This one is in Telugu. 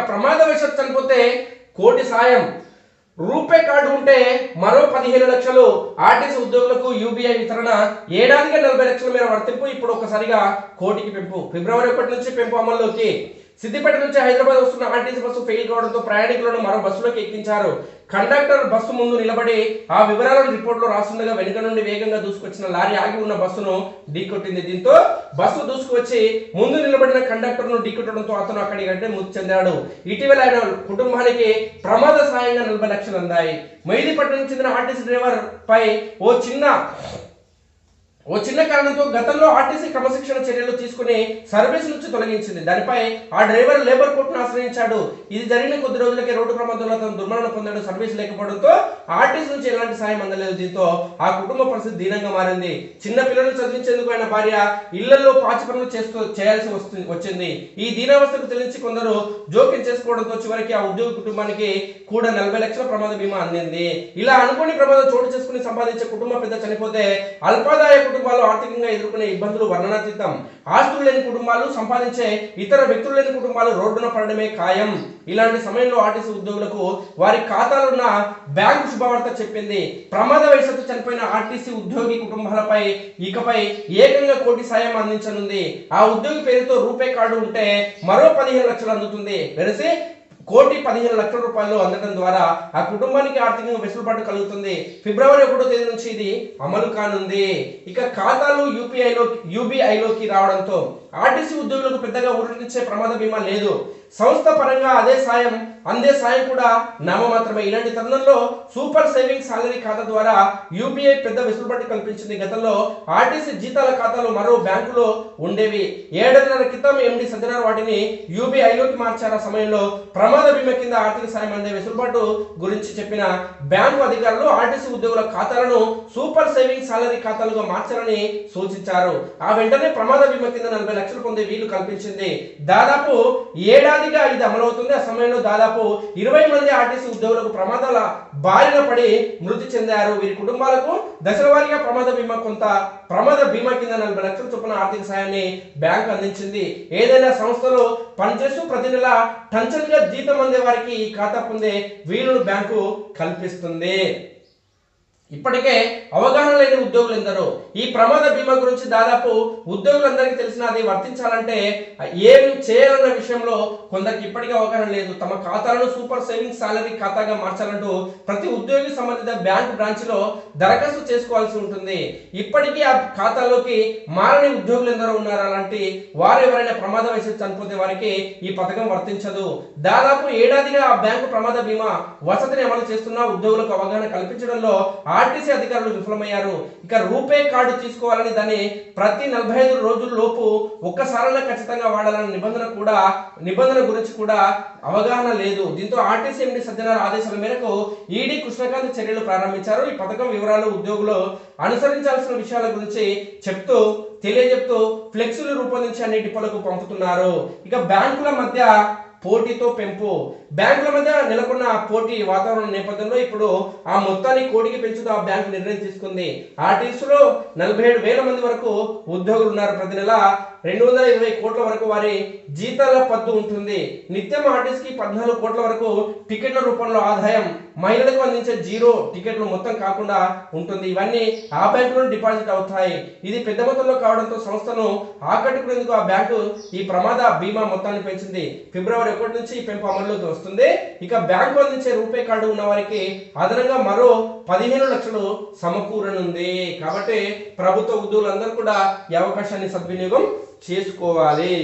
ప్రమాదవశాత్తు చనిపోతే కోటి సాయం, రూపే కార్డు ఉంటే మరో 15 లక్షలు ఆర్టీసీ ఉద్యోగులకు యూబీఐ వితరణ, ఏడాదిగా 40 లక్షల మేర వర్తింపు, ఇప్పుడు ఒకసారిగా కోటికి పెంపు. ఫిబ్రవరి 1 నుంచి పెంపు అమల్లోకి. సిద్దిపేట నుంచి హైదరాబాద్ వస్తున్న ఆర్టీసీ బస్సు ఫెయిల్ కావడంతో ప్రయాణికులను మరో బస్సులోకి ఎక్కించారు. కండక్టర్ బస్సు ముందు నిలబడి ఆ వివరాలను రిపోర్టులో రాస్తుండగా వెనుక నుండి వేగంగా దూసుకొచ్చిన లారీ ఆగి ఉన్న బస్సును ఢీకొట్టింది. దీంతో బస్సు దూసుకువచ్చి ముందు నిలబడిన కండక్టర్ను ఢీకొట్టడంతో అతను అక్కడికంటే మృతి చెందాడు. ఇటీవల ఆయన కుటుంబానికి ప్రమాద సాయంగా 40 లక్షలు అందాయి. మెహిదీపట్నం చెందిన ఆర్టీసీ డ్రైవర్ పై ఓ చిన్న కారణంతో గతంలో ఆర్టీసీ క్రమశిక్షణ చర్యలు తీసుకుని సర్వీస్ నుంచి తొలగించింది. దానిపై ఆ డ్రైవర్ లేబర్ కోర్టును ఆశ్రయించాడు. ఇది జరిగిన కొద్ది రోజులకే రోడ్డు ప్రమాదంలో అతను దుర్మరణం పొందాడు. సర్వీస్ లేకపోవడంతో ఆర్టీసీ నుంచి ఎలాంటి సాయం అందలేదు. దీంతో ఆ కుటుంబ పరిస్థితి దీనంగా మారింది. చిన్న పిల్లలను చదివించేందుకు ఆయన భార్య ఇళ్లలో పాచి పనులు చేయాల్సి వచ్చింది. ఈ దీనావస్థకు తెలిసి కొందరు జోక్యం చేసుకోవడంతో చివరికి ఆ ఉద్యోగ కుటుంబానికి కూడా 40 లక్షల ప్రమాద బీమా అందింది. ఇలా అనుకోని ప్రమాదం చోటు చేసుకుని సంపాదించే కుటుంబ పెద్ద చనిపోతే అల్పాదాయ కుటుంబాలు ఆర్థికంగా ఎదుర్కొనే ఇబ్బందులు వర్ణనాతీతం. ఆస్తులు లేని కుటుంబాలు, సంపాదించే ఇతర వ్యక్తులు లేని కుటుంబాలు రోడ్డున పడడమే ఖాయం. ఇలాంటి సమయంలో ఆర్టీసీ ఉద్యోగులకు వారి ఖాతాలున్న బ్యాంకు శుభవార్త చెప్పింది. ప్రమాదవశాత్తు చనిపోయిన ఆర్టీసీ ఉద్యోగి కుటుంబాలపై ఇకపై ఏకంగా కోటి సాయం అందించనుంది. ఆ ఉద్యోగి పేరుతో రూపే కార్డు ఉంటే మరో 15 లక్షలు అందుతుంది. వెరసి కోటి 15 లక్షల రూపాయలు అందడం ద్వారా ఆ కుటుంబానికి ఆర్థికంగా వెసులుబాటు కలుగుతుంది. ఫిబ్రవరి 1వ తేదీ నుంచి ఇది అమలు కానుంది. ఇక ఖాతాలు యూబీఐలోకి రావడంతో ఆర్టీసీ ఉద్యోగులకు పెద్దగా ఊరటించే ప్రమాద బీమా లేదు. సంస్థ పరంగా అందే సాయం కూడా నామమాత్రమే. ఇలాంటి తరుణంలో సూపర్ సేవింగ్ సాలరీ ఖాతా ద్వారా యూబీఐ పెద్ద వెసులుబాటు కల్పించింది. గతంలో ఆర్టీసీ జీతాల ఖాతాలు మరో బ్యాంకులో ఉండేవి. 7.5 క్రితం ఎండి సజ్జనార్ వాటిని యూబీఐలోకి మార్చారు. ఆ సమయంలో ప్రమాద బీమా కింద ఆర్థిక సాయం అందే వెసులుబాటు గురించి చెప్పిన బ్యాంకు అధికారులు ఆర్టీసీ ఉద్యోగుల ఖాతాలను సూపర్ సేవింగ్ సాలరీ ఖాతాలుగా మార్చాలని సూచించారు. ఆ వెంటనే ప్రమాద బీమా కింద 40 లక్షలు పొందే వీలు కల్పించింది. దాదాపు ఏడాదిగా ఇది అమలవుతుంది. ఆ సమయంలో దాదాపు 20 మంది ఆర్టీసీ ఉద్యోగులకు ప్రమాదాల బారిన పడి మృతి చెందారు. వీరి కుటుంబాలకు దశలవారీగా ప్రమాద బీమా కింద 40 లక్షల చొప్పున ఆర్థిక సాయాన్ని బ్యాంకు అందించింది. ఏదైనా సంస్థలో పనిచేస్తూ ప్రతి నెల టంచన్గా జీతం అందే వారికి ఈ ఖాతా పొందే వీలును బ్యాంకు కల్పిస్తుంది. ఇప్పటికే అవగాహన లేని ఉద్యోగులు ఎందరో. ఈ ప్రమాద బీమా గురించి దాదాపు ఉద్యోగులందరికీ తెలిసిన అది వర్తించాలంటే ఏం చేయాలన్న విషయంలో కొందరికి ఇప్పటికీ అవగాహన లేదు. తమ ఖాతాలను సూపర్ సేవింగ్ సాలరీ ఖాతాగా మార్చాలంటూ ప్రతి ఉద్యోగి సంబంధిత బ్యాంకు బ్రాంచ్లో దరఖాస్తు చేసుకోవాల్సి ఉంటుంది. ఇప్పటికీ ఆ ఖాతాలోకి మారని ఉద్యోగులు ఎందరో ఉన్నారు. అలాంటి వారు ఎవరైనా ప్రమాదవశాత్తు చనిపోతే వారికి ఈ పథకం వర్తించదు. దాదాపు ఏడాదిగా ఆ బ్యాంకు ప్రమాద బీమా వసతిని అమలు చేస్తున్న ఉద్యోగులకు అవగాహన కల్పించడంలో ఆర్టీసీ అధికారులు విఫలమయ్యారు. ఇక రూపే కార్డు తీసుకోవాలని దాన్ని ప్రతి 45 రోజుల లోపు ఒక్కసారైనా ఖచ్చితంగా వాడాలన్న నిబంధన గురించి కూడా అవగాహన లేదు. దీంతో ఆర్టీసీ ఎండి సజ్జనార్ ఆదేశాల మేరకు ఈడీ కృష్ణకాంత్ చర్యలు ప్రారంభించారు. ఈ పథకం వివరాలు, ఉద్యోగులు అనుసరించాల్సిన విషయాల గురించి తెలియజెప్తూ ఫ్లెక్సీలు రూపొందించి అన్ని డిపోలకు పంపుతున్నారు. ఇక బ్యాంకుల మధ్య పోటీతో పెంపు. బ్యాంకుల మధ్య నెలకొన్న పోటీ వాతావరణం నేపథ్యంలో ఇప్పుడు ఆ మొత్తాన్ని కోటికి పెంచుతూ ఆ బ్యాంకు నిర్ణయం తీసుకుంది. ఆర్టీసీలో 47,000 మంది వరకు ఉద్యోగులు ఉన్నారు. ప్రతి నెల 220 కోట్ల వరకు వారి జీతాల పద్దు ఉంటుంది. నిత్యం ఆర్టీసీకి 14 కోట్ల వరకు టికెట్ల రూపంలో ఆదాయం, మహిళలకు అందించే 0 టికెట్లు మొత్తం కాకుండా ఉంటుంది. ఇవన్నీ ఆ బ్యాంకులో డిపాజిట్ అవుతాయి. ఇది పెద్ద మొత్తంలో కావడంతో సంస్థను ఆకట్టుకునేందుకు ఆ బ్యాంకు ఈ ప్రమాద బీమా మొత్తాన్ని పెంచింది. ఫిబ్రవరి 1 నుంచి ఈ పెంపు అమల్లోకి వస్తుంది. ఇక బ్యాంకు అందించే రూపే కార్డు ఉన్న వారికి అదనంగా మరో 15 లక్షలు సమకూరనుంది. కాబట్టి ప్రభుత్వ ఉద్యోగులందరూ కూడా ఈ అవకాశాన్ని సద్వినియోగం చేసుకోవాలి.